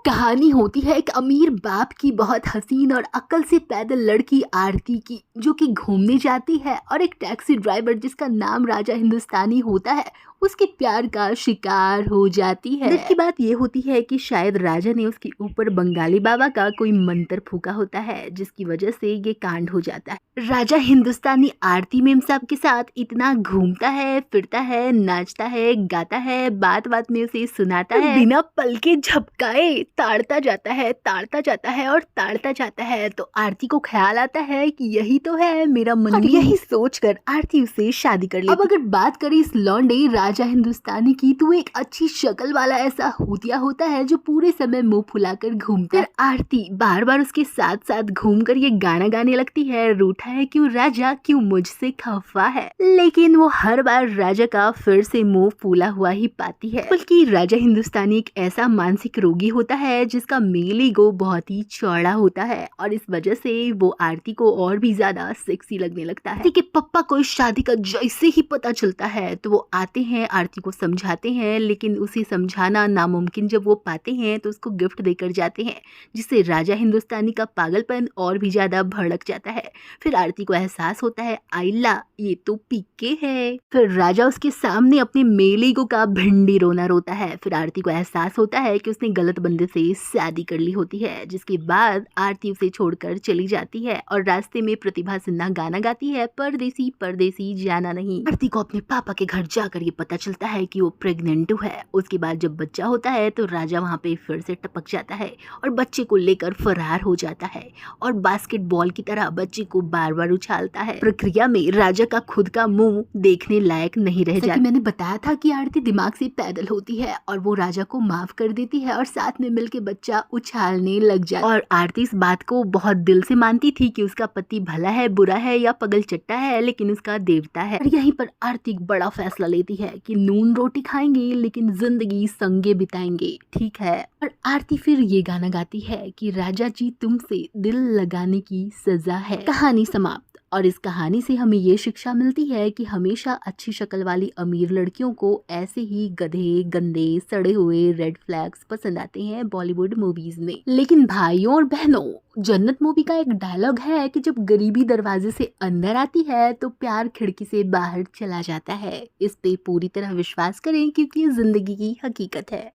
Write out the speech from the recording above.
कहानी होती है एक अमीर बाप की, बहुत हसीन और अक्ल से पैदल लड़की आरती की, जो कि घूमने जाती है और एक टैक्सी ड्राइवर जिसका नाम राजा हिंदुस्तानी होता है उसके प्यार का शिकार हो जाती है। दिल की बात ये होती है कि शायद राजा ने उसके ऊपर बंगाली बाबा का कोई मंत्र फूका होता है, जिसकी वजह से ये कांड हो जाता है। राजा हिंदुस्तानी आरती मेम साहब के साथ इतना घूमता है, फिरता है, नाचता है, गाता है, बात बात में उसे सुनाता है, बिना पल के झपकाए ताड़ता जाता है, ताड़ता जाता है और ताड़ता जाता है। तो आरती को ख्याल आता है कि यही तो है मेरा मन, और यही सोचकर आरती उसे शादी कर लेती। अब अगर बात करें इस लौंडे राजा हिंदुस्तानी की, तो एक अच्छी शक्ल वाला ऐसा हुतिया होता है जो पूरे समय मुंह फुलाकर घूमता है। आरती बार बार उसके साथ साथ घूमकर ये गाना गाने लगती है, रूठा है क्यों राजा, क्यों मुझसे खफा है। लेकिन वो हर बार राजा का फिर से मुंह फूला हुआ ही पाती है। बल्कि राजा हिंदुस्तानी एक ऐसा मानसिक रोगी होता है जिसका मेल ईगो बहुत ही चौड़ा होता है, और इस वजह से वो आरती को और भी ज्यादा सेक्सी लगने लगता है। कि पप्पा को इस शादी का जैसे ही पता चलता है तो वो आते हैं, आरती को समझाते हैं, लेकिन उसे समझाना नामुमकिन जब वो पाते हैं तो उसको गिफ्ट देकर जाते हैं, जिससे राजा हिंदुस्तानी का पागलपन और भी ज्यादा भड़क जाता है। फिर आरती को एहसास होता है, आइला ये तो पीके है। फिर राजा उसके सामने अपने मेल ईगो का भिंडी रोना रोता है। फिर आरती को एहसास होता है कि उसने गलत बंदे से शादी कर ली होती है, जिसके बाद आरती उसे छोड़कर चली जाती है और रास्ते में प्रतिभा सिन्हा गाना गाती है, परदेसी परदेसी जाना नहीं। आरती को अपने पापा के घर जाकर ये पता चलता है कि वो प्रेग्नेंट है। उसके बाद जब बच्चा होता है तो राजा वहाँ पे फिर से टपक जाता है और बच्चे को लेकर फरार हो जाता है और बास्केटबॉल की तरह बच्चे को बार बार उछालता है। प्रक्रिया में राजा का खुद का मुंह देखने लायक नहीं रह जाता। मैंने बताया था कि आरती दिमाग से पैदल होती है और वो राजा को माफ कर देती है और साथ में मिलके बच्चा उछालने लग जाता है। और आरती इस बात को बहुत दिल से मानती थी कि उसका पति भला है, बुरा है या पगल चट्टा है, लेकिन उसका देवता है। और यहीं पर आरती एक बड़ा फैसला लेती है कि नून रोटी खाएंगे लेकिन जिंदगी संगे बिताएंगे, ठीक है। और आरती फिर ये गाना गाती है कि राजा जी तुमसे दिल लगाने की सजा है। कहानी समाप्त। और इस कहानी से हमें ये शिक्षा मिलती है कि हमेशा अच्छी शक्ल वाली अमीर लड़कियों को ऐसे ही गधे, गंदे, सड़े हुए रेड फ्लैग्स पसंद आते हैं बॉलीवुड मूवीज में। लेकिन भाइयों और बहनों, जन्नत मूवी का एक डायलॉग है कि जब गरीबी दरवाजे से अंदर आती है तो प्यार खिड़की से बाहर चला जाता है। इस पे पूरी तरह विश्वास करें क्योंकि ये जिंदगी की हकीकत है।